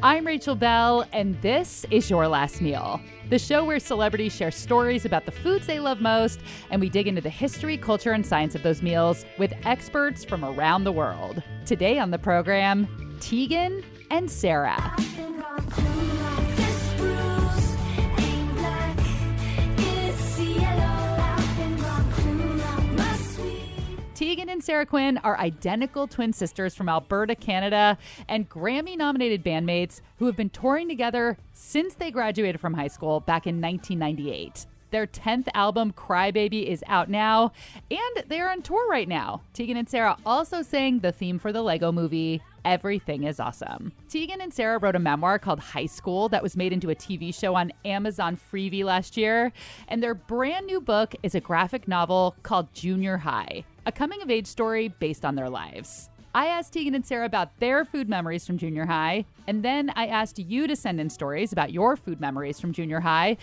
I'm Rachel Bell, and this is Your Last Meal, the show where celebrities share stories about the foods they love most, and we dig into the history, culture, and science of those meals with experts from around the world. Today on the program, Tegan and Sara. Tegan and Sara Quinn are identical twin sisters from Alberta, Canada, and Grammy-nominated bandmates who have been touring together since they graduated from high school back in 1998. Their 10th album, Crybaby, is out now, and they're on tour right now. Tegan and Sara also sang the theme for the Lego movie, Everything is Awesome. Tegan and Sara wrote a memoir called High School that was made into a TV show on Amazon Freevee last year, and their brand new book is a graphic novel called Junior High, a coming-of-age story based on their lives. I asked Tegan and Sara about their food memories from junior high, and then I asked you to send in stories about your food memories from junior high.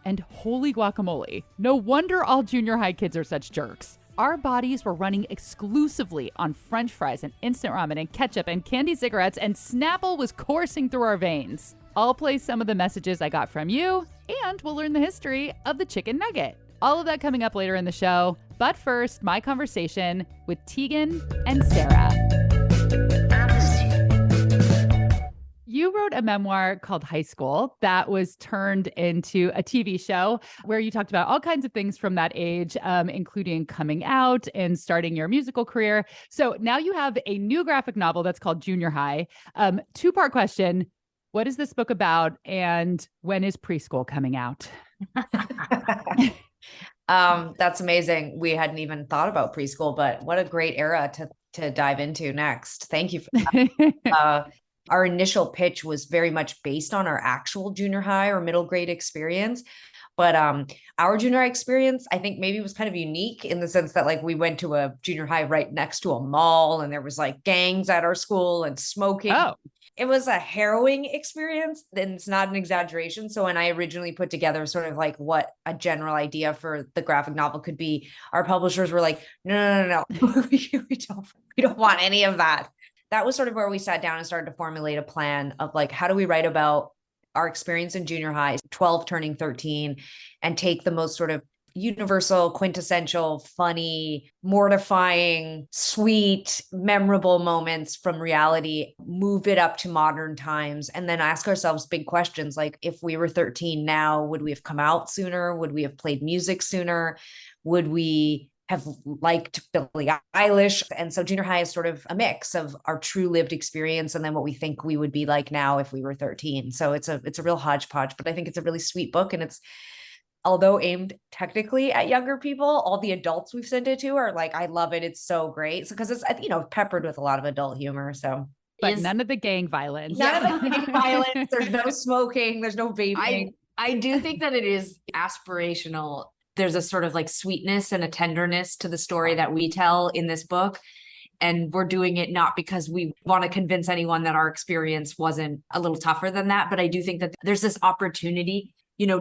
And holy guacamole, no wonder all junior high kids are such jerks. Our bodies were running exclusively on French fries and instant ramen and ketchup and candy cigarettes, and Snapple was coursing through our veins. I'll play some of the messages I got from you, and we'll learn the history of the chicken nugget. All of that coming up later in the show. But first, my conversation with Tegan and Sara. You wrote a memoir called High School that was turned into a TV show where you talked about all kinds of things from that age, including coming out and starting your musical career. So now you have a new graphic novel that's called Junior High. Two-part question. What is this book about, and when is preschool coming out? That's amazing. We hadn't even thought about preschool, but what a great era to dive into next. Thank you for that. Our initial pitch was very much based on our actual junior high or middle grade experience. But our junior high experience, I think maybe was kind of unique in the sense that like we went to a junior high right next to a mall, and there was like gangs at our school and smoking. Oh. It was a harrowing experience, and it's not an exaggeration. So when I originally put together sort of like what a general idea for the graphic novel could be, our publishers were like, no. we don't want any of that. That was sort of where we sat down and started to formulate a plan of like, how do we write about our experience in junior high, 12 turning 13, and take the most sort of universal, quintessential, funny, mortifying, sweet, memorable moments from reality, move it up to modern times, and then ask ourselves big questions like, if we were 13 now, would we have come out sooner? Would we have played music sooner? Would we have liked Billie Eilish? And so junior high is sort of a mix of our true lived experience and then what we think we would be like now if we were 13. So it's a real hodgepodge, but I think it's a really sweet book. And it's, although aimed technically at younger people, all the adults we've sent it to are like, I love it. It's so great. So, because it's, peppered with a lot of adult humor. So, but none of the gang violence. None of the gang violence. There's no smoking. There's no vaping. I do think that it is aspirational. There's a sort of like sweetness and a tenderness to the story that we tell in this book. And we're doing it not because we want to convince anyone that our experience wasn't a little tougher than that. But I do think that there's this opportunity,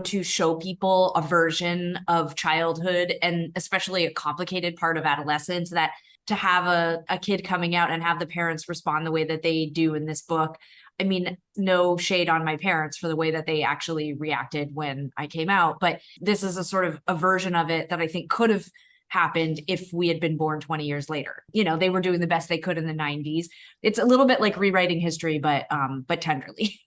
to show people a version of childhood, and especially a complicated part of adolescence, that to have a kid coming out and have the parents respond the way that they do in this book. I mean, no shade on my parents for the way that they actually reacted when I came out, but this is a sort of a version of it that I think could have happened if we had been born 20 years later. They were doing the best they could in the 90s. It's a little bit like rewriting history, but tenderly.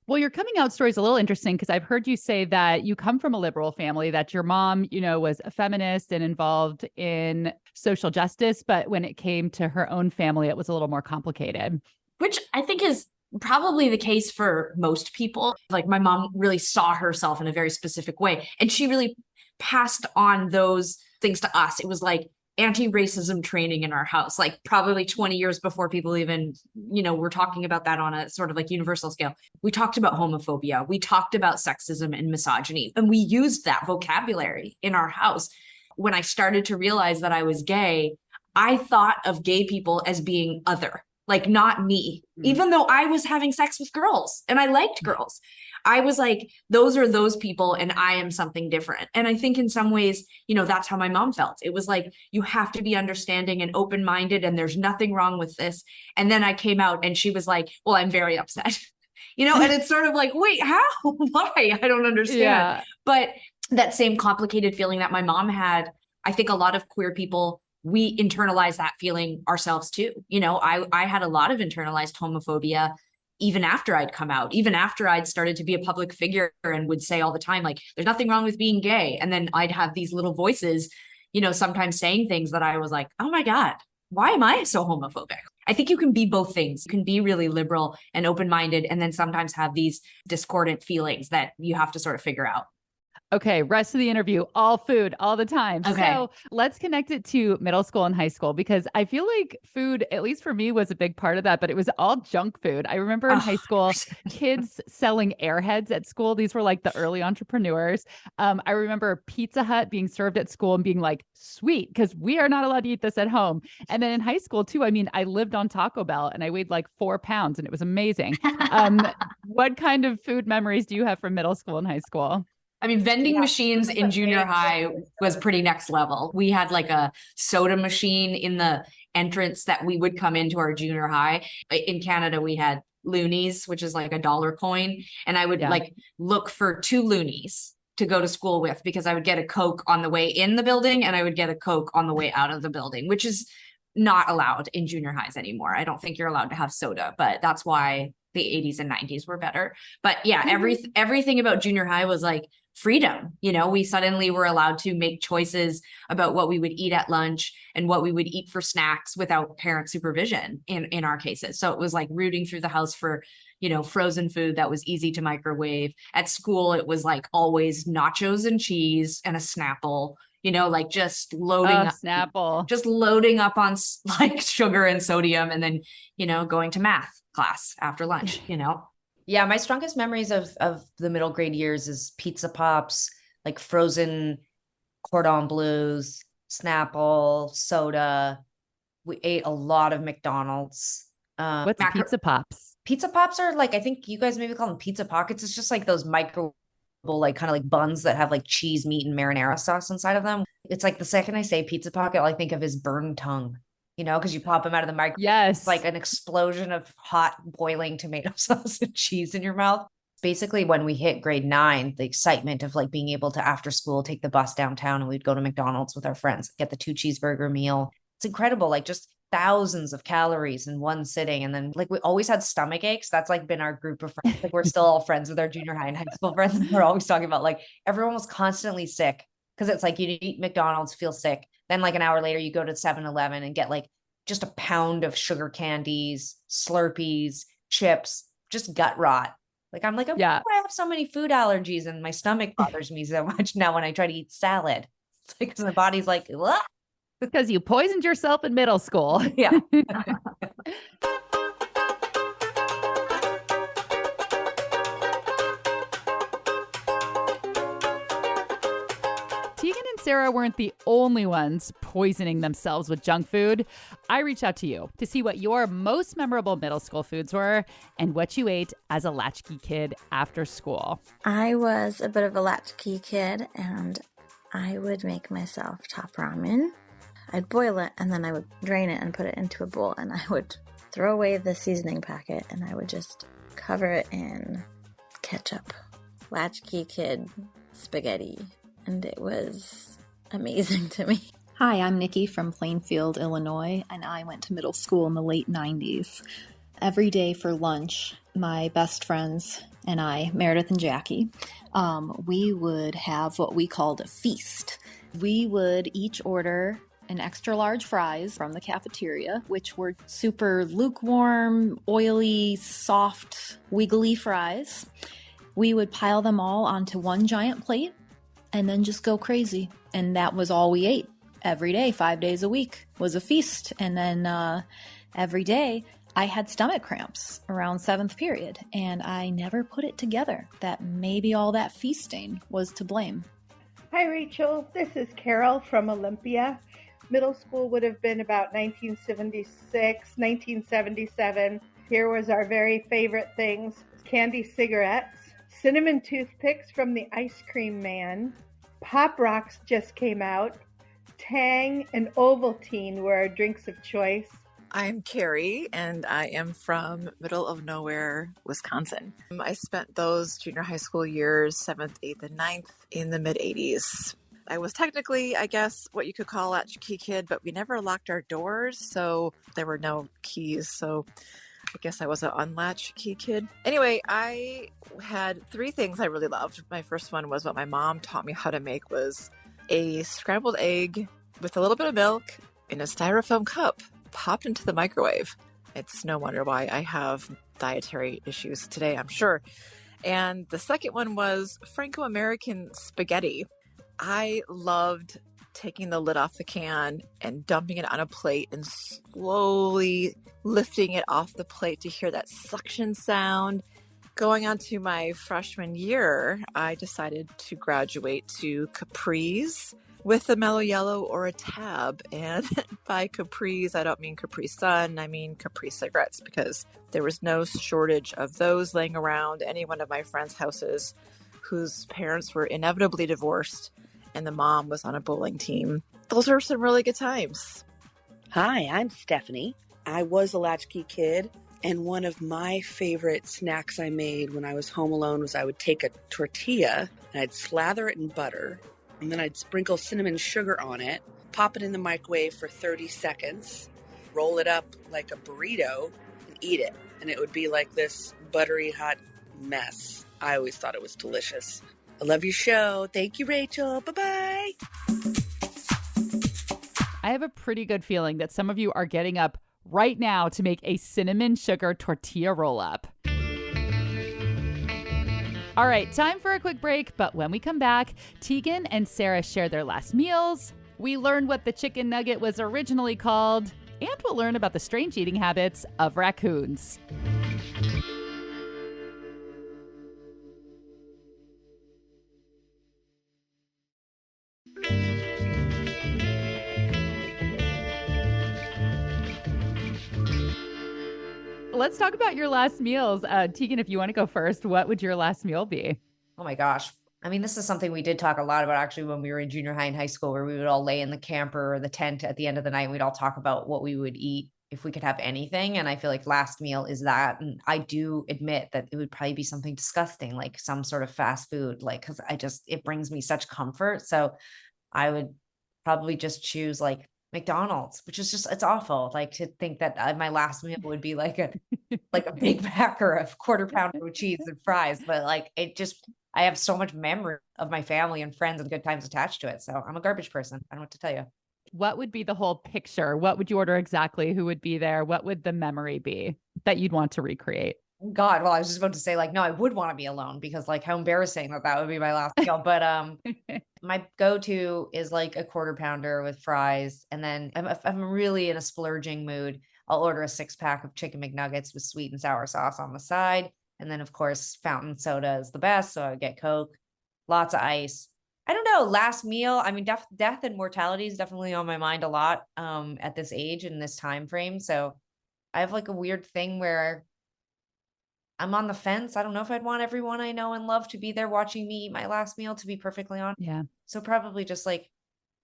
Well, your coming out story is a little interesting because I've heard you say that you come from a liberal family, that your mom, was a feminist and involved in social justice. But when it came to her own family, it was a little more complicated. Which I think is probably the case for most people. Like my mom really saw herself in a very specific way, and she really passed on those things to us. It was like anti-racism training in our house, like probably 20 years before people even, were talking about that on a sort of like universal scale. We talked about homophobia. We talked about sexism and misogyny, and we used that vocabulary in our house. When I started to realize that I was gay, I thought of gay people as being other, like not me, even though I was having sex with girls and I liked girls. I was like, those are those people and I am something different. And I think in some ways, that's how my mom felt. It was like, you have to be understanding and open-minded and there's nothing wrong with this. And then I came out and she was like, well, I'm very upset. and it's sort of like, wait, how? Why? I don't understand. Yeah. But that same complicated feeling that my mom had, I think a lot of queer people, we internalize that feeling ourselves too. I had a lot of internalized homophobia even after I'd come out, even after I'd started to be a public figure and would say all the time, like, there's nothing wrong with being gay. And then I'd have these little voices, sometimes saying things that I was like, oh my God, why am I so homophobic? I think you can be both things. You can be really liberal and open-minded, and then sometimes have these discordant feelings that you have to sort of figure out. Okay, rest of the interview, all food, all the time. Okay. So let's connect it to middle school and high school, because I feel like food, at least for me, was a big part of that, but it was all junk food. I remember in high school, kids selling Airheads at school. These were like the early entrepreneurs. I remember Pizza Hut being served at school and being like, sweet, because we are not allowed to eat this at home. And then in high school too, I mean, I lived on Taco Bell and I weighed like 4 pounds and it was amazing. What kind of food memories do you have from middle school and high school? I mean, vending machines in junior high was pretty next level. We had like a soda machine in the entrance that we would come into our junior high. In Canada, we had loonies, which is like $1 coin. And I would like look for 2 loonies to go to school with, because I would get a Coke on the way in the building and I would get a Coke on the way out of the building, which is not allowed in junior highs anymore. I don't think you're allowed to have soda, but that's why the 80s and 90s were better. But yeah, everything about junior high was like freedom. We suddenly were allowed to make choices about what we would eat at lunch and what we would eat for snacks without parent supervision in our cases. So it was like rooting through the house for, frozen food that was easy to microwave. At school, it was like always nachos and cheese and a Snapple, like just loading up, Snapple. just loading up on like sugar and sodium, and then, going to math class after lunch, Yeah, my strongest memories of the middle grade years is pizza pops, like frozen cordon bleus, Snapple, soda. We ate a lot of McDonald's. What's pizza pops? Pizza pops are like, I think you guys maybe call them pizza pockets. It's just like those micro, like kind of like buns that have like cheese, meat, and marinara sauce inside of them. It's like the second I say pizza pocket, all I think of is burned tongue. Because you pop them out of the microwave. Yes. It's like an explosion of hot boiling tomato sauce and cheese in your mouth. Basically, when we hit grade 9, the excitement of like being able to, after school, take the bus downtown and we'd go to McDonald's with our friends, get the 2 cheeseburger meal. It's incredible. Like just thousands of calories in one sitting. And then like we always had stomach aches. That's like been our group of friends. Like we're still all friends with our junior high and high school friends. And we're always talking about like everyone was constantly sick, because it's like you eat McDonald's, feel sick. Then like an hour later, you go to 7-Eleven and get like just a pound of sugar candies, Slurpees, chips, just gut rot. Like I'm like, oh, yeah, I have so many food allergies and my stomach bothers me so much now when I try to eat salad. It's like, because my body's like, what? Because you poisoned yourself in middle school. Yeah. Tegan and Sara weren't the only ones poisoning themselves with junk food. I reached out to you to see what your most memorable middle school foods were and what you ate as a latchkey kid after school. I was a bit of a latchkey kid, and I would make myself top ramen. I'd boil it, and then I would drain it and put it into a bowl, and I would throw away the seasoning packet, and I would just cover it in ketchup. Latchkey kid spaghetti. And it was amazing to me. Hi, I'm Nikki from Plainfield, Illinois, and I went to middle school in the late 90s. Every day for lunch, my best friends and I, Meredith and Jackie, we would have what we called a feast. We would each order an extra large fries from the cafeteria, which were super lukewarm, oily, soft, wiggly fries. We would pile them all onto one giant plate and then just go crazy. And that was all we ate. Every day, 5 days a week was a feast. And then every day I had stomach cramps around 7th period. And I never put it together that maybe all that feasting was to blame. Hi, Rachel. This is Carol from Olympia. Middle school would have been about 1976, 1977. Here was our very favorite things: candy cigarettes, cinnamon toothpicks from the ice cream man, Pop Rocks just came out, Tang and Ovaltine were our drinks of choice. I'm Carrie, and I am from middle of nowhere, Wisconsin. I spent those junior high school years, 7th, 8th, and ninth, in the mid-'80s. I was technically, I guess, what you could call a latchkey kid, but we never locked our doors, so there were no keys, so I guess I was an unlatchkey kid. Anyway, I had 3 things I really loved. My first one was what my mom taught me how to make was a scrambled egg with a little bit of milk in a styrofoam cup, popped into the microwave. It's no wonder why I have dietary issues today, I'm sure. And the second one was Franco-American spaghetti. I loved taking the lid off the can and dumping it on a plate and slowly lifting it off the plate to hear that suction sound. Going on to my freshman year, I decided to graduate to capris with a mellow yellow or a tab. And by capris, I don't mean Capri Sun, I mean Capri cigarettes, because there was no shortage of those laying around any one of my friends' houses whose parents were inevitably divorced and the mom was on a bowling team. Those are some really good times. Hi, I'm Stephanie. I was a latchkey kid, and one of my favorite snacks I made when I was home alone was I would take a tortilla and I'd slather it in butter, and then I'd sprinkle cinnamon sugar on it, pop it in the microwave for 30 seconds, roll it up like a burrito, and eat it. And it would be like this buttery hot mess. I always thought it was delicious. I love your show. Thank you, Rachel. Bye-bye. I have a pretty good feeling that some of you are getting up right now to make a cinnamon sugar tortilla roll-up. All right, time for a quick break, but when we come back, Tegan and Sara share their last meals. We learn what the chicken nugget was originally called, and we'll learn about the strange eating habits of raccoons. Let's talk about your last meals. Tegan, if you want to go first, what would your last meal be? Oh my gosh. I mean, this is something we did talk a lot about actually when we were in junior high and high school, where we would all lay in the camper or the tent at the end of the night. And we'd all talk about what we would eat if we could have anything. And I feel like last meal is that. And I do admit that it would probably be something disgusting, like some sort of fast food, like, cause it brings me such comfort. So I would probably just choose like McDonald's, which is just, it's awful. Like to think that my last meal would be like a Big Mac or a quarter pounder with cheese and fries. But like, I have so much memory of my family and friends and good times attached to it. So I'm a garbage person. I don't know what to tell you. What would be the whole picture? What would you order exactly? Who would be there? What would the memory be that you'd want to recreate? God, well, I was just about to say like, no, I would want to be alone because like how embarrassing that would be my last meal. But my go-to is like a quarter pounder with fries. And then if I'm really in a splurging mood, I'll order a 6-pack of chicken McNuggets with sweet and sour sauce on the side. And then of course, fountain soda is the best. So I would get Coke, lots of ice. I don't know, last meal. I mean, death and mortality is definitely on my mind a lot at this age and this time frame. So I have like a weird thing where I'm on the fence. I don't know if I'd want everyone I know and love to be there watching me eat my last meal, to be perfectly honest. Yeah. So probably just like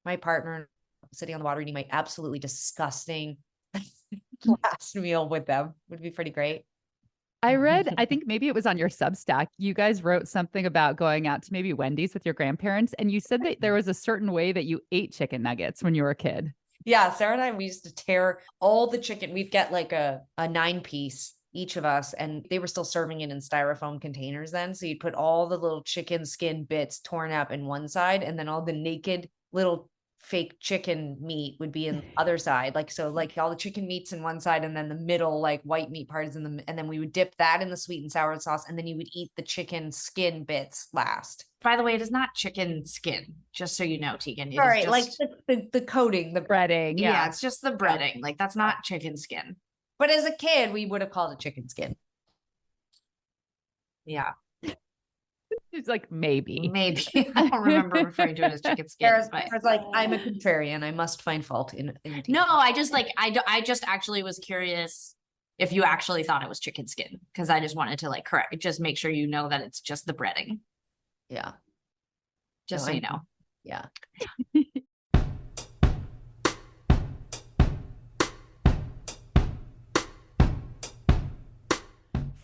my partner sitting on the water eating my absolutely disgusting last meal with them would be pretty great. I read, I think maybe it was on your Substack, you guys wrote something about going out to maybe Wendy's with your grandparents. And you said that there was a certain way that you ate chicken nuggets when you were a kid. Yeah. Sara and I, we used to tear all the chicken. We'd get like a 9-piece each of us, and they were still serving it in styrofoam containers then. So you'd put all the little chicken skin bits torn up in one side, and then all the naked little fake chicken meat would be in the other side. Like, so like all the chicken meat's in one side, and then the middle, like white meat part is in the, and then we would dip that in the sweet and sour sauce. And then you would eat the chicken skin bits last. By the way, it is not chicken skin, just so you know, Tegan. All right. Like the coating, the breading. Yeah. It's just the breading. Like that's not chicken skin. But as a kid, we would have called it chicken skin. Yeah. It's like maybe. I don't remember referring to it as chicken skin. It's like, I'm a contrarian. I must find fault in No, I just actually was curious if you actually thought it was chicken skin, because I just wanted to like correct, just make sure you know that it's just the breading. Yeah. Just so you know. Yeah.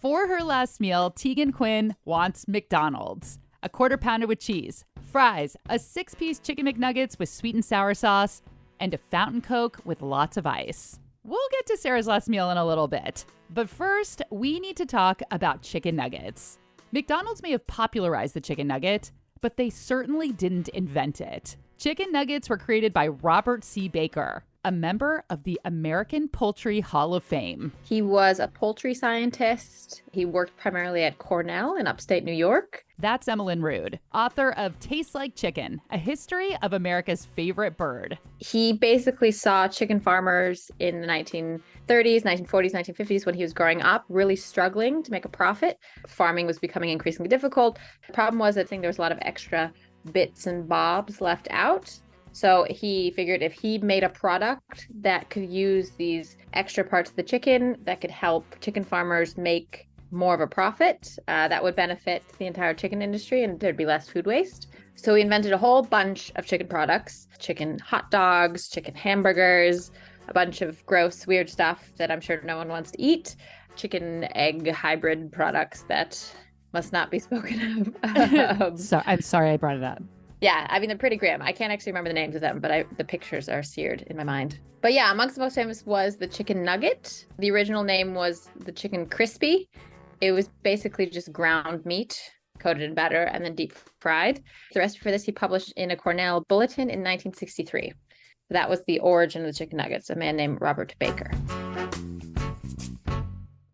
For her last meal, Tegan Quinn wants McDonald's. A quarter pounder with cheese, fries, a 6-piece chicken McNuggets with sweet and sour sauce, and a fountain Coke with lots of ice. We'll get to Sara's last meal in a little bit. But first, we need to talk about chicken nuggets. McDonald's may have popularized the chicken nugget, but they certainly didn't invent it. Chicken nuggets were created by Robert C. Baker, a member of the American Poultry Hall of Fame. He was a poultry scientist. He worked primarily at Cornell in upstate New York. That's Emmeline Rood, author of Tastes Like Chicken, a history of America's favorite bird. He basically saw chicken farmers in the 1930s, 1940s, 1950s when he was growing up, really struggling to make a profit. Farming was becoming increasingly difficult. The problem was that there was a lot of extra bits and bobs left out. So he figured if he made a product that could use these extra parts of the chicken that could help chicken farmers make more of a profit, that would benefit the entire chicken industry and there'd be less food waste. So he invented a whole bunch of chicken products, chicken hot dogs, chicken hamburgers, a bunch of gross, weird stuff that I'm sure no one wants to eat, chicken egg hybrid products that must not be spoken of. So I'm sorry I brought it up. Yeah, I mean, they're pretty grim. I can't actually remember the names of them, but the pictures are seared in my mind. But yeah, amongst the most famous was the chicken nugget. The original name was the chicken crispy. It was basically just ground meat, coated in batter, and then deep fried. The recipe for this he published in a Cornell bulletin in 1963. That was the origin of the chicken nuggets, a man named Robert Baker.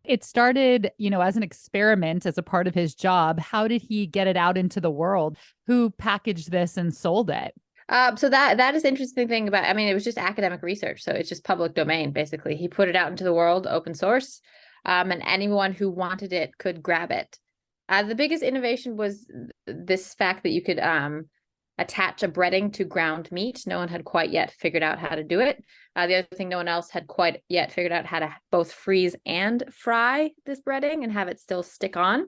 It started, as an experiment, as a part of his job. How did he get it out into the world? Who packaged this and sold it? So that is the interesting thing about, it was just academic research. So it's just public domain, basically. He put it out into the world, open source, and anyone who wanted it could grab it. The biggest innovation was this fact that you could attach a breading to ground meat. No one had quite yet figured out how to do it. The other thing, no one else had quite yet figured out how to both freeze and fry this breading and have it still stick on.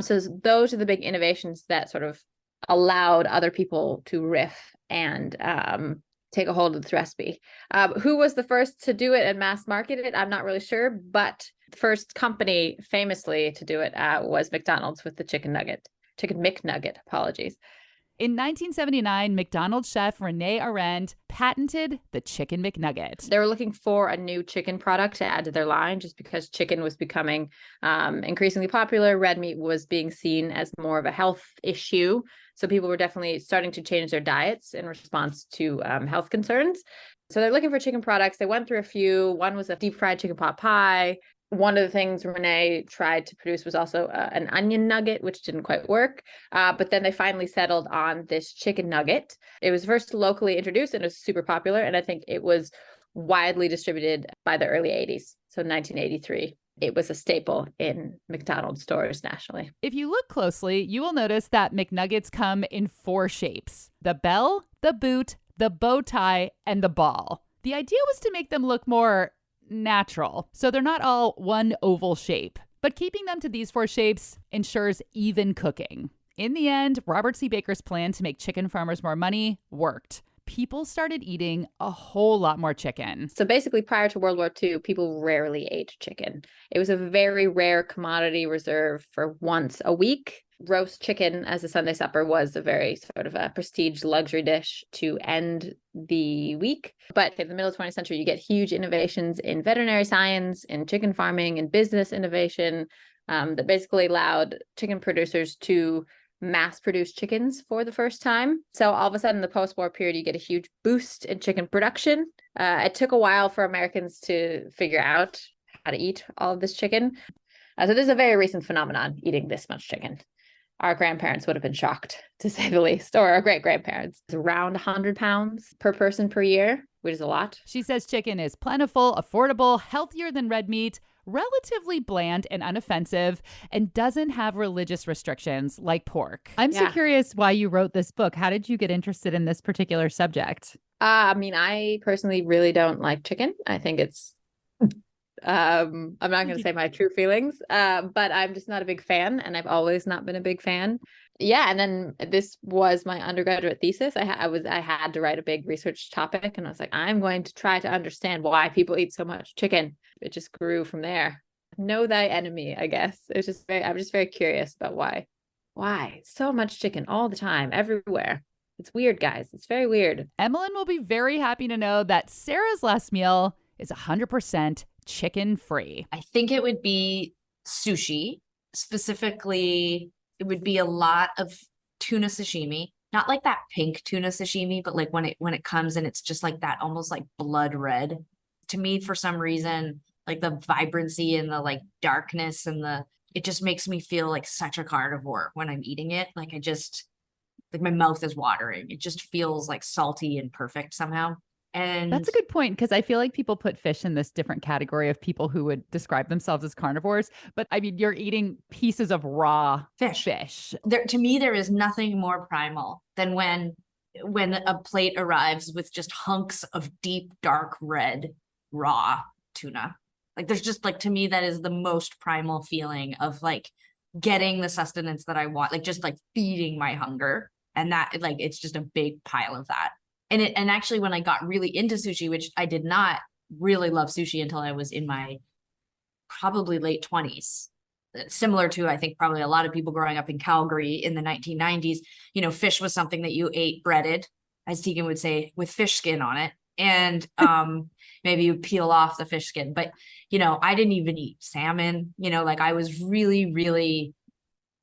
So those are the big innovations that sort of allowed other people to riff and take a hold of this recipe. Who was the first to do it and mass market it? I'm not really sure, but the first company famously to do it was McDonald's with the chicken McNugget, apologies. In 1979, McDonald's chef Rene Arend patented the chicken McNugget. They were looking for a new chicken product to add to their line just because chicken was becoming increasingly popular. Red meat was being seen as more of a health issue. So people were definitely starting to change their diets in response to health concerns. So they're looking for chicken products. They went through a few. One was a deep fried chicken pot pie. One of the things Renee tried to produce was also an onion nugget, which didn't quite work. But then they finally settled on this chicken nugget. It was first locally introduced and it was super popular. And I think it was widely distributed by the early 80s. So 1983. It was a staple in McDonald's stores nationally. If you look closely, you will notice that McNuggets come in 4 shapes: the bell, the boot, the bow tie, and the ball. The idea was to make them look more natural, so they're not all one oval shape. But keeping them to these 4 shapes ensures even cooking. In the end, Robert C. Baker's plan to make chicken farmers more money worked. People started eating a whole lot more chicken. So basically, prior to World War II, people rarely ate chicken. It was a very rare commodity reserved for once a week. Roast chicken as a Sunday supper was a very sort of a prestige luxury dish to end the week. But in the middle of the 20th century, you get huge innovations in veterinary science, in chicken farming, and business innovation that basically allowed chicken producers to mass produce chickens for the first time. So all of a sudden, in the post-war period, you get a huge boost in chicken production. It took a while for Americans to figure out how to eat all of this chicken. So this is a very recent phenomenon, eating this much chicken. Our grandparents would have been shocked, to say the least, or our great-grandparents. It's around 100 pounds per person per year, which is a lot. She says chicken is plentiful, affordable, healthier than red meat, relatively bland and unoffensive, and doesn't have religious restrictions like pork. I'm so curious why you wrote this book. How did you get interested in this particular subject? I personally really don't like chicken. I think it's I'm not going to say my true feelings, but I'm just not a big fan, and I've always not been a big fan. Yeah, and then this was my undergraduate thesis. I had to write a big research topic, and I was like, I'm going to try to understand why people eat so much chicken. It just grew from there. Know thy enemy, I guess. I'm just very curious about why. Why? So much chicken all the time, everywhere. It's weird, guys. It's very weird. Emmeline will be very happy to know that Sarah's last meal is 100% chicken free. I think it would be sushi. Specifically, it would be a lot of tuna sashimi. Not like that pink tuna sashimi, but like when it comes and it's just like that almost like blood red. To me, for some reason, like the vibrancy and the like darkness and it just makes me feel like such a carnivore when I'm eating it. Like my mouth is watering. It just feels like salty and perfect somehow. And that's a good point, because I feel like people put fish in this different category of people who would describe themselves as carnivores. But I mean, you're eating pieces of raw fish. To me, there is nothing more primal than when a plate arrives with just hunks of deep, dark red raw tuna. Like there's just like, to me, that is the most primal feeling of like getting the sustenance that I want, like just like feeding my hunger. And that like, it's just a big pile of that. And actually when I got really into sushi, which I did not really love sushi until I was in my probably late 20s, similar to, I think, probably a lot of people growing up in Calgary in the 1990s, fish was something that you ate breaded, as Tegan would say, with fish skin on it. And maybe you peel off the fish skin, but I didn't even eat salmon. Like I was really, really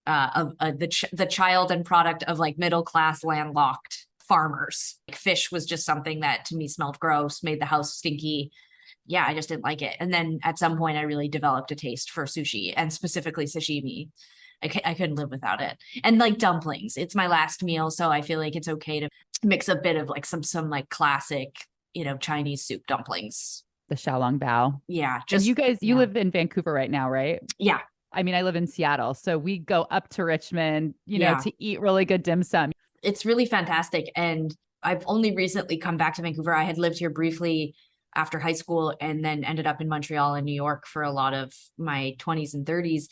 the child and product of like middle class landlocked farmers. Like fish was just something that to me smelled gross, made the house stinky. Yeah, I just didn't like it. And then at some point, I really developed a taste for sushi, and specifically sashimi. I couldn't live without it. And like dumplings, it's my last meal, so I feel like it's okay to mix a bit of like some like classic, Chinese soup dumplings. The xiaolong bao. Yeah. And you guys, you live in Vancouver right now, right? Yeah. I mean, I live in Seattle, so we go up to Richmond, to eat really good dim sum. It's really fantastic. And I've only recently come back to Vancouver. I had lived here briefly after high school and then ended up in Montreal and New York for a lot of my 20s and 30s.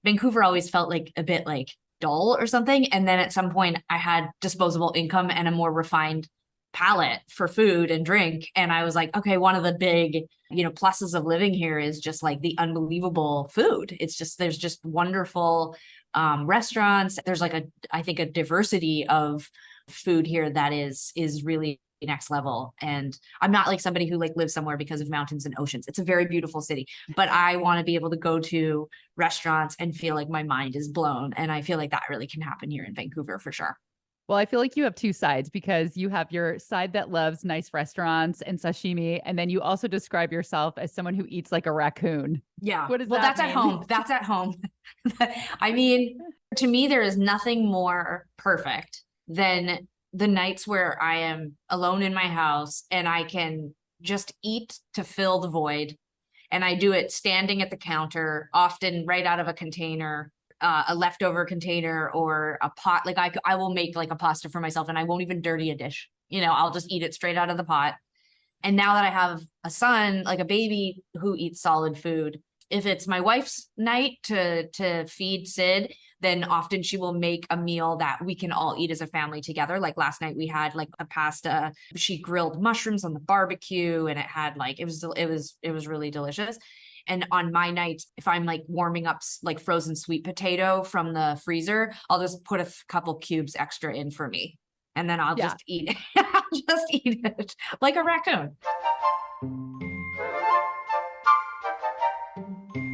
Vancouver always felt like a bit like dull or something. And then at some point I had disposable income and a more refined palate for food and drink. And I was like, okay, one of the big, pluses of living here is just like the unbelievable food. There's just wonderful restaurants. There's like I think a diversity of food here that is really next level. And I'm not like somebody who like lives somewhere because of mountains and oceans. It's a very beautiful city, but I want to be able to go to restaurants and feel like my mind is blown. And I feel like that really can happen here in Vancouver for sure. Well, I feel like you have two sides, because you have your side that loves nice restaurants and sashimi. And then you also describe yourself as someone who eats like a raccoon. Yeah. What does that that's mean? At home. That's at home. I mean, to me, there is nothing more perfect than the nights where I am alone in my house and I can just eat to fill the void. And I do it standing at the counter, often right out of a container, a leftover container or a pot. Like I will make like a pasta for myself and I won't even dirty a dish. I'll just eat it straight out of the pot. And now that I have a son, like a baby who eats solid food, if it's my wife's night to feed Sid, then often she will make a meal that we can all eat as a family together. Like last night we had like a pasta. She grilled mushrooms on the barbecue and it had like, it was really delicious. And on my nights, if I'm like warming up like frozen sweet potato from the freezer, I'll just put a couple cubes extra in for me. And then I'll just eat it. I'll just eat it like a raccoon.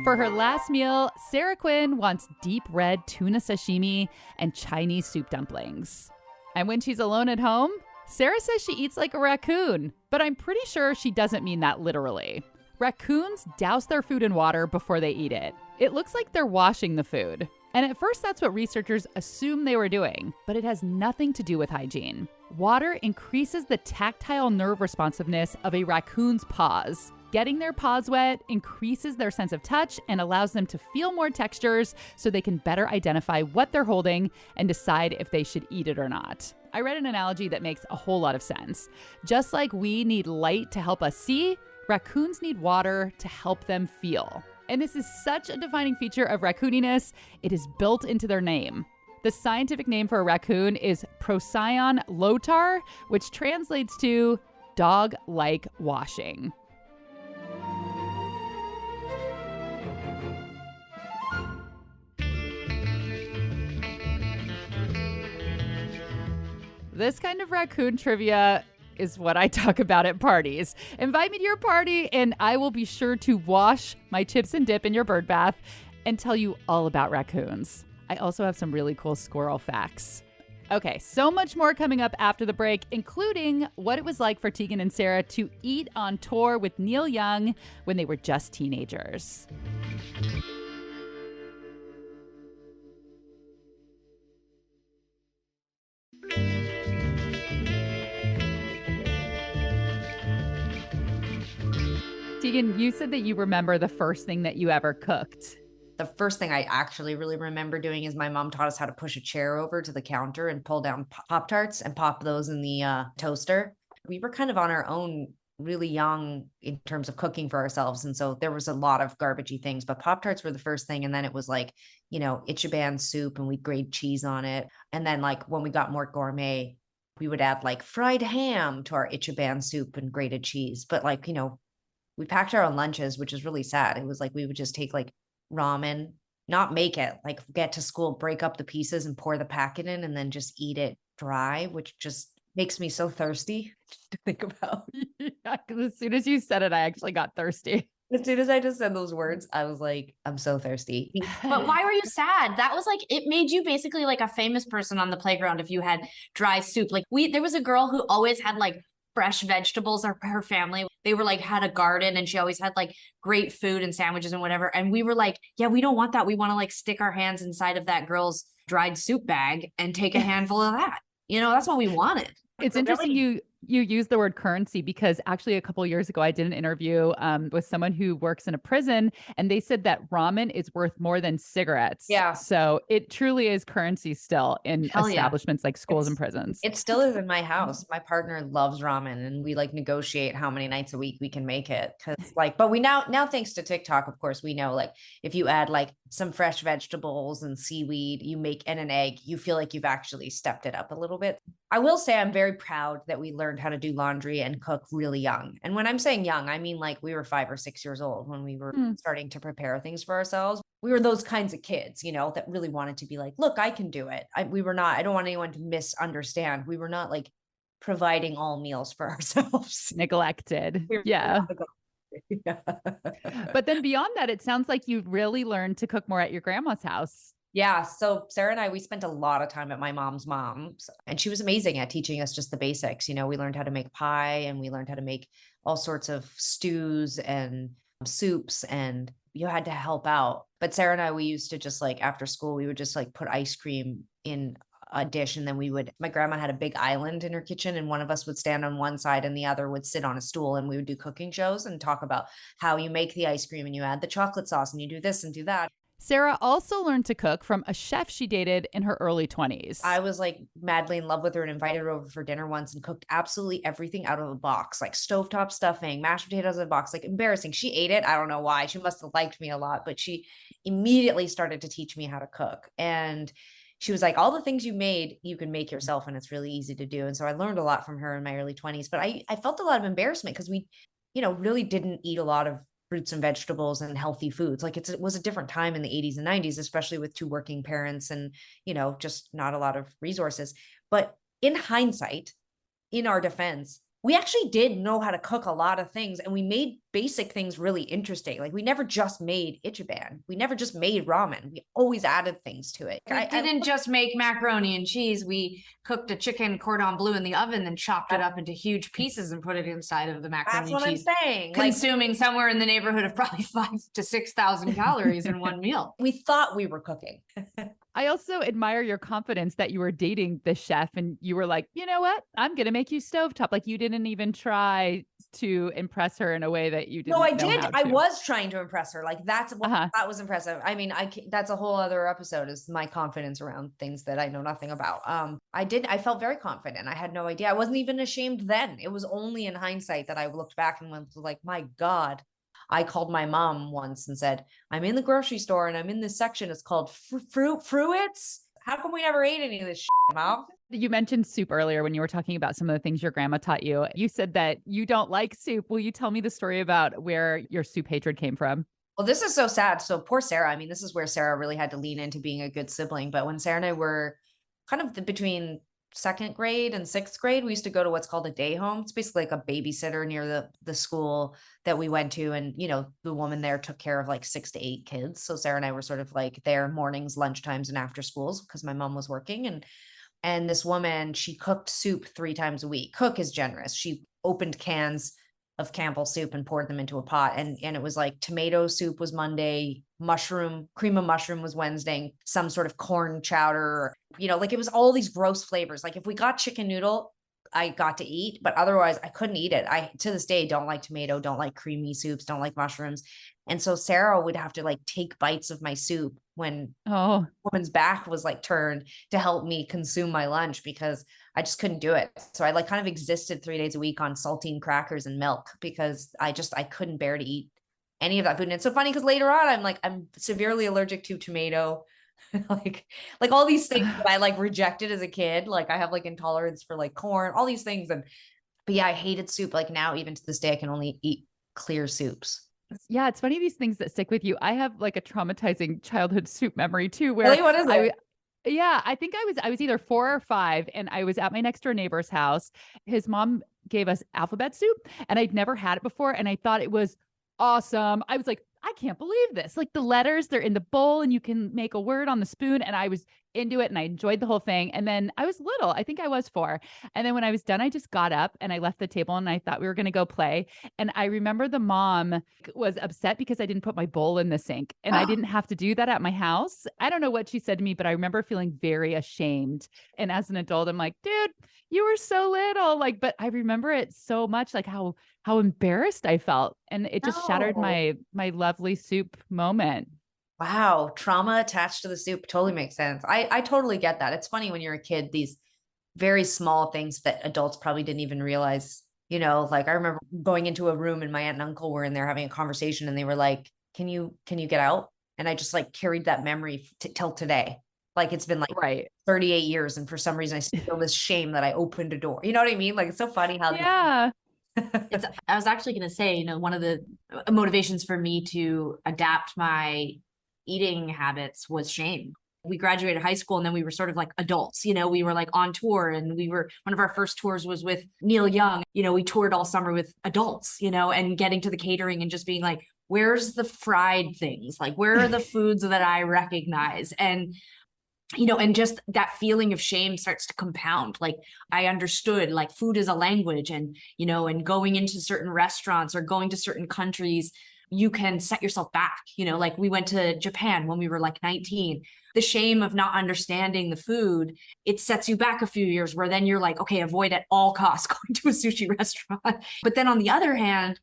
For her last meal, Sara Quinn wants deep red tuna sashimi and Chinese soup dumplings. And when she's alone at home, Sara says she eats like a raccoon, but I'm pretty sure she doesn't mean that literally. Raccoons douse their food in water before they eat it. It looks like they're washing the food. And at first, that's what researchers assume they were doing, but it has nothing to do with hygiene. Water increases the tactile nerve responsiveness of a raccoon's paws. Getting their paws wet increases their sense of touch and allows them to feel more textures so they can better identify what they're holding and decide if they should eat it or not. I read an analogy that makes a whole lot of sense. Just like we need light to help us see, raccoons need water to help them feel. And this is such a defining feature of raccooniness, it is built into their name. The scientific name for a raccoon is Procyon lotar, which translates to dog-like washing. This kind of raccoon trivia is what I talk about at parties. Invite me to your party and I will be sure to wash my chips and dip in your bird bath and tell you all about raccoons. I also have some really cool squirrel facts. Okay, so much more coming up after the break, including what it was like for Tegan and Sara to eat on tour with Neil Young when they were just teenagers. Tegan, you said that you remember the first thing that you ever cooked. The first thing I actually really remember doing is my mom taught us how to push a chair over to the counter and pull down Pop-Tarts and pop those in the toaster. We were kind of on our own really young in terms of cooking for ourselves. And so there was a lot of garbagey things, but Pop-Tarts were the first thing. And then it was like, you know, Ichiban soup and we grate cheese on it. And then like when we got more gourmet, we would add like fried ham to our Ichiban soup and grated cheese. But like, you know, we packed our own lunches, which is really sad. It was like, we would just take like ramen, not make it, like get to school, break up the pieces and pour the packet in and then just eat it dry, which just makes me so thirsty to think about. Yeah, as soon as you said it, I actually got thirsty. As soon as I just said those words, I was like, I'm so thirsty. But why were you sad? That was like, it made you basically like a famous person on the playground if you had dry soup. Like there was a girl who always had like fresh vegetables, or her family, they were like, had a garden and she always had like great food and sandwiches and whatever. And we were like, yeah, we don't want that. We want to like stick our hands inside of that girl's dried soup bag and take a handful of that. You know, that's what we wanted. It's interesting you use the word currency, because actually a couple of years ago I did an interview with someone who works in a prison, and they said that ramen is worth more than cigarettes. Yeah. So it truly is currency still in establishments like schools and prisons. It still is in my house. My partner loves ramen and we like negotiate how many nights a week we can make it. Cause like, but we now thanks to TikTok, of course, we know like if you add like some fresh vegetables and seaweed, you make and an egg, you feel like you've actually stepped it up a little bit. I will say I'm very proud that we learned how to do laundry and cook really young. And when I'm saying young, I mean like we were 5 or 6 years old when we were starting to prepare things for ourselves. We were those kinds of kids, you know, that really wanted to be like, look, I can do it. I don't want anyone to misunderstand. We were not like providing all meals for ourselves. Neglected. Yeah. Yeah. But then beyond that, it sounds like you really learned to cook more at your grandma's house. Yeah. So Sara and I, we spent a lot of time at my mom's and she was amazing at teaching us just the basics. You know, we learned how to make pie and we learned how to make all sorts of stews and soups, and you had to help out. But Sara and I, we used to just like after school, we would just like put ice cream in a dish. And then my grandma had a big island in her kitchen and one of us would stand on one side and the other would sit on a stool, and we would do cooking shows and talk about how you make the ice cream and you add the chocolate sauce and you do this and do that. Sara also learned to cook from a chef she dated in her early 20s. I was like madly in love with her and invited her over for dinner once and cooked absolutely everything out of a box, like stovetop stuffing, mashed potatoes in a box, like embarrassing. She ate it. I don't know why. She must have liked me a lot, but she immediately started to teach me how to cook. And she was like, all the things you made, you can make yourself and it's really easy to do. And so I learned a lot from her in my early 20s, but I felt a lot of embarrassment because we, you know, really didn't eat a lot of fruits and vegetables and healthy foods. Like it was a different time in the 80s and 90s, especially with 2 working parents and, you know, just not a lot of resources. But in hindsight, in our defense, we actually did know how to cook a lot of things, and we made basic things really interesting. Like we never just made Ichiban. We never just made ramen. We always added things to it. We didn't just make macaroni and cheese. We cooked a chicken cordon bleu in the oven, then chopped it up into huge pieces and put it inside of the macaroni and cheese. That's what I'm saying. Consuming somewhere in the neighborhood of probably 5,000 to 6,000 calories in one meal. We thought we were cooking. I also admire your confidence that you were dating the chef and you were like, you know what? I'm going to make you stovetop. Like you didn't even try to impress her in a way that you didn't. No, I know did. how I to. was trying to impress her. Like that was impressive. I mean, that's a whole other episode, is my confidence around things that I know nothing about. I felt very confident. I had no idea. I wasn't even ashamed then. It was only in hindsight that I looked back and went like, my God. I called my mom once and said, I'm in the grocery store and I'm in this section. It's called fruits. How come we never ate any of this shit, Mom? You mentioned soup earlier when you were talking about some of the things your grandma taught you. You said that you don't like soup. Will you tell me the story about where your soup hatred came from? Well, this is so sad. So poor Sara. I mean, this is where Sara really had to lean into being a good sibling. But when Sara and I were kind of between second grade and sixth grade, we used to go to what's called a day home. It's basically like a babysitter near the school that we went to. And, the woman there took care of like 6 to 8 kids. So Sarah and I were sort of like there mornings, lunchtimes, and after schools because my mom was working. And this woman, she cooked soup 3 times a week. Cook is generous. She opened cans of Campbell soup and poured them into a pot. And it was like tomato soup was Monday, cream of mushroom was Wednesday, some sort of corn chowder, like it was all these gross flavors. Like if we got chicken noodle, I got to eat, but otherwise I couldn't eat it. I, to this day, don't like tomato, don't like creamy soups, don't like mushrooms. And so Sarah would have to like take bites of my soup when woman's back was like turned to help me consume my lunch because I just couldn't do it. So I like kind of existed 3 days a week on saltine crackers and milk because I couldn't bear to eat any of that food. And it's so funny because later on I'm severely allergic to tomato, like all these things that I like rejected as a kid. Like I have like intolerance for like corn, all these things. But yeah, I hated soup. Like now, even to this day, I can only eat clear soups. Yeah, it's funny these things that stick with you. I have like a traumatizing childhood soup memory too, where Really? What is it? Yeah, I think I was either 4 or 5 and I was at my next door neighbor's house. His mom gave us alphabet soup and I'd never had it before and I thought it was awesome. I was like, I can't believe this. Like the letters, they're in the bowl and you can make a word on the spoon. And I was into it and I enjoyed the whole thing. And then I was little, I think I was 4. And then when I was done, I just got up and I left the table and I thought we were going to go play. And I remember the mom was upset because I didn't put my bowl in the sink and I didn't have to do that at my house. I don't know what she said to me, but I remember feeling very ashamed. And as an adult, I'm like, dude, you were so little. Like, but I remember it so much, like how embarrassed I felt. And it just shattered my lovely soup moment. Wow. Trauma attached to the soup totally makes sense. I totally get that. It's funny when you're a kid, these very small things that adults probably didn't even realize, like I remember going into a room and my aunt and uncle were in there having a conversation and they were like, can you get out? And I just like carried that memory till today. Like it's been like 38 years. And for some reason I still feel this shame that I opened a door. You know what I mean? Like, it's so funny how I was actually going to say, one of the motivations for me to adapt my eating habits was shame. We graduated high school and then we were sort of like adults, we were like on tour and one of our first tours was with Neil Young. We toured all summer with adults, and getting to the catering and just being like, where's the fried things? Like, where are the foods that I recognize? And and just that feeling of shame starts to compound. Like I understood like food is a language and, and going into certain restaurants or going to certain countries, you can set yourself back, like we went to Japan when we were like 19, the shame of not understanding the food, it sets you back a few years where then you're like, okay, avoid at all costs going to a sushi restaurant. But then on the other hand,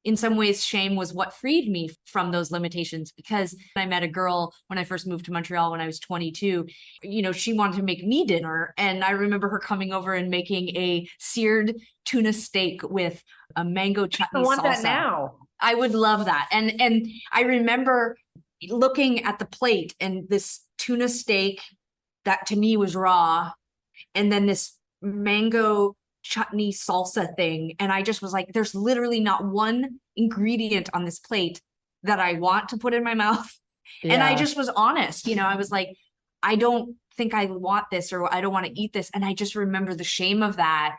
in some ways, shame was what freed me from those limitations because I met a girl when I first moved to Montreal when I was 22. She wanted to make me dinner. And I remember her coming over and making a seared tuna steak with a mango chutney salsa. I want that now. I would love that. And I remember looking at the plate and this tuna steak that to me was raw. And then this mango chutney salsa thing. And I just was like, there's literally not one ingredient on this plate that I want to put in my mouth. Yeah. And I just was honest, I was like, I don't think I want this or I don't want to eat this. And I just remember the shame of that,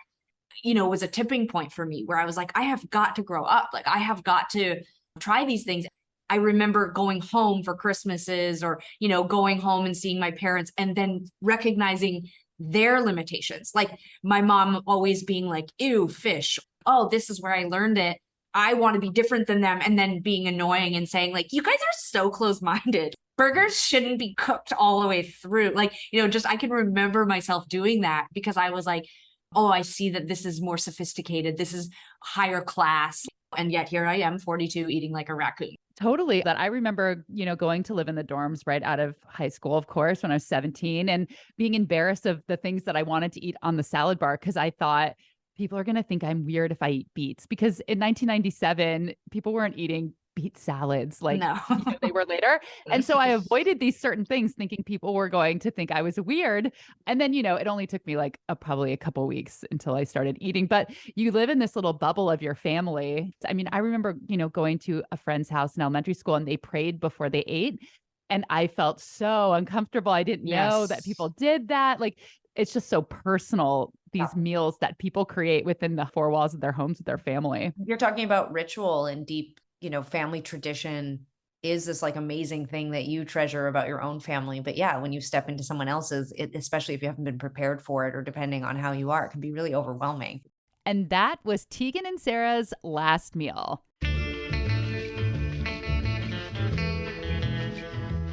was a tipping point for me where I was like, I have got to grow up. Like I have got to try these things. I remember going home for Christmases or, going home and seeing my parents and then recognizing their limitations. Like my mom always being like, ew, fish. Oh, this is where I learned it. I want to be different than them. And then being annoying and saying like, you guys are so close-minded. Burgers shouldn't be cooked all the way through. Like, just I can remember myself doing that because I was like, oh, I see that this is more sophisticated. This is higher class. And yet here I am, 42, eating like a raccoon. Totally. That I remember, going to live in the dorms right out of high school, of course, when I was 17 and being embarrassed of the things that I wanted to eat on the salad bar because I thought people are going to think I'm weird if I eat beets because in 1997, people weren't eating beet salads like they were later. And so I avoided these certain things thinking people were going to think I was weird. And then, it only took me like probably a couple weeks until I started eating, but you live in this little bubble of your family. I mean, I remember, going to a friend's house in elementary school and they prayed before they ate. And I felt so uncomfortable. I didn't know that people did that. Like it's just so personal, these meals that people create within the four walls of their homes with their family. You're talking about ritual and deep, family tradition is this like amazing thing that you treasure about your own family. But yeah, when you step into someone else's, especially if you haven't been prepared for it or depending on how you are, it can be really overwhelming. And that was Tegan and Sara's last meal.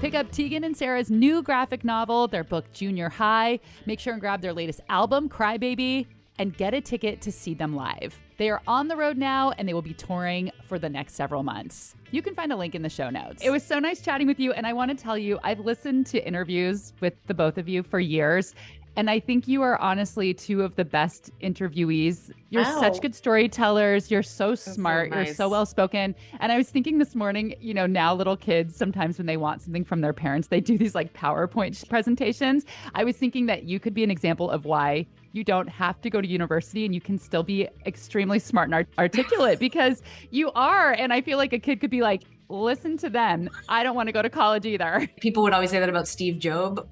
Pick up Tegan and Sara's new graphic novel, their book Junior High. Make sure and grab their latest album, Crybaby, and get a ticket to see them live. They are on the road now, and they will be touring for the next several months. You can find a link in the show notes. It was so nice chatting with you, and I want to tell you, I've listened to interviews with the both of you for years, and I think you are honestly two of the best interviewees. You're such good storytellers. You're so smart. So nice. You're so well-spoken. And I was thinking this morning, now little kids, sometimes when they want something from their parents, they do these like PowerPoint presentations. I was thinking that you could be an example of why you don't have to go to university and you can still be extremely smart and articulate because you are. And I feel like a kid could be like, listen to them. I don't want to go to college either. People would always say that about Steve Jobs.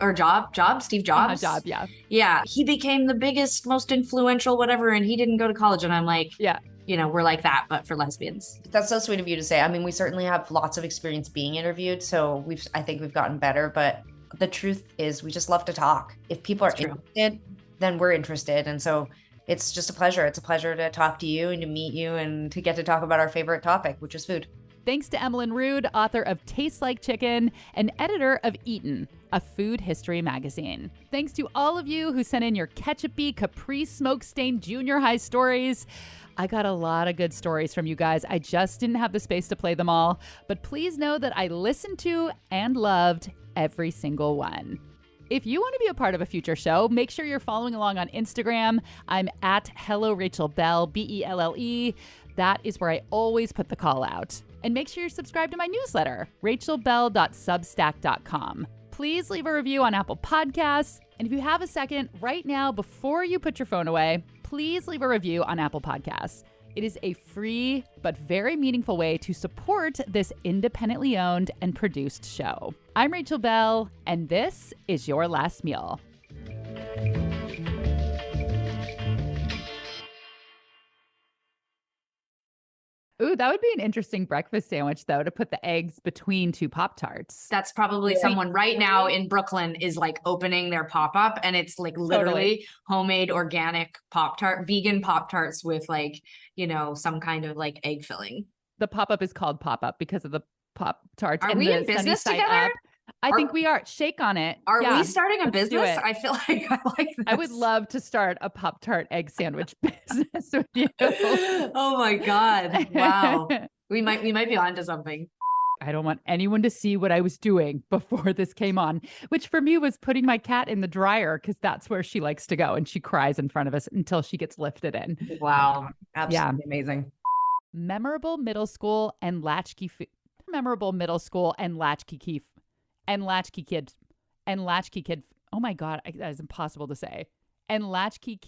Steve Jobs. Yeah. Yeah. He became the biggest, most influential, whatever, and he didn't go to college. And I'm like, yeah, we're like that, but for lesbians. That's so sweet of you to say. I mean, we certainly have lots of experience being interviewed. So I think we've gotten better, but the truth is we just love to talk. If people are interested, then we're interested. And so it's just a pleasure. It's a pleasure to talk to you and to meet you and to get to talk about our favorite topic, which is food. Thanks to Emmeline Rood, author of Tastes Like Chicken and editor of Eaten, a food history magazine. Thanks to all of you who sent in your ketchup-y, Capri smoke-stained junior high stories. I got a lot of good stories from you guys. I just didn't have the space to play them all. But please know that I listened to and loved every single one. If you want to be a part of a future show, make sure you're following along on Instagram. I'm at Hello Rachel Bell, Belle. That is where I always put the call out. And make sure you're subscribed to my newsletter, rachelbell.substack.com. Please leave a review on Apple Podcasts. And if you have a second right now, before you put your phone away, please leave a review on Apple Podcasts. It is a free but very meaningful way to support this independently owned and produced show. I'm Rachel Bell, and this is Your Last Meal. Ooh, that would be an interesting breakfast sandwich, though, to put the eggs between two Pop-Tarts. That's probably someone right now in Brooklyn is like opening their pop-up, and it's like literally homemade organic Pop-Tart, vegan Pop-Tarts with like, some kind of like egg filling. The pop-up is called Pop-Up because of the Pop-Tarts. Are we in business together? I think we are. Shake on it. Are we starting a business? I feel like I like this. I would love to start a Pop-Tart egg sandwich business with you. Oh my God. Wow. We might be onto something. I don't want anyone to see what I was doing before this came on, which for me was putting my cat in the dryer because that's where she likes to go. And she cries in front of us until she gets lifted in. Wow. Absolutely amazing. Memorable middle school and latchkey kids and latchkey kid. Oh my God, that is impossible to say. And latchkey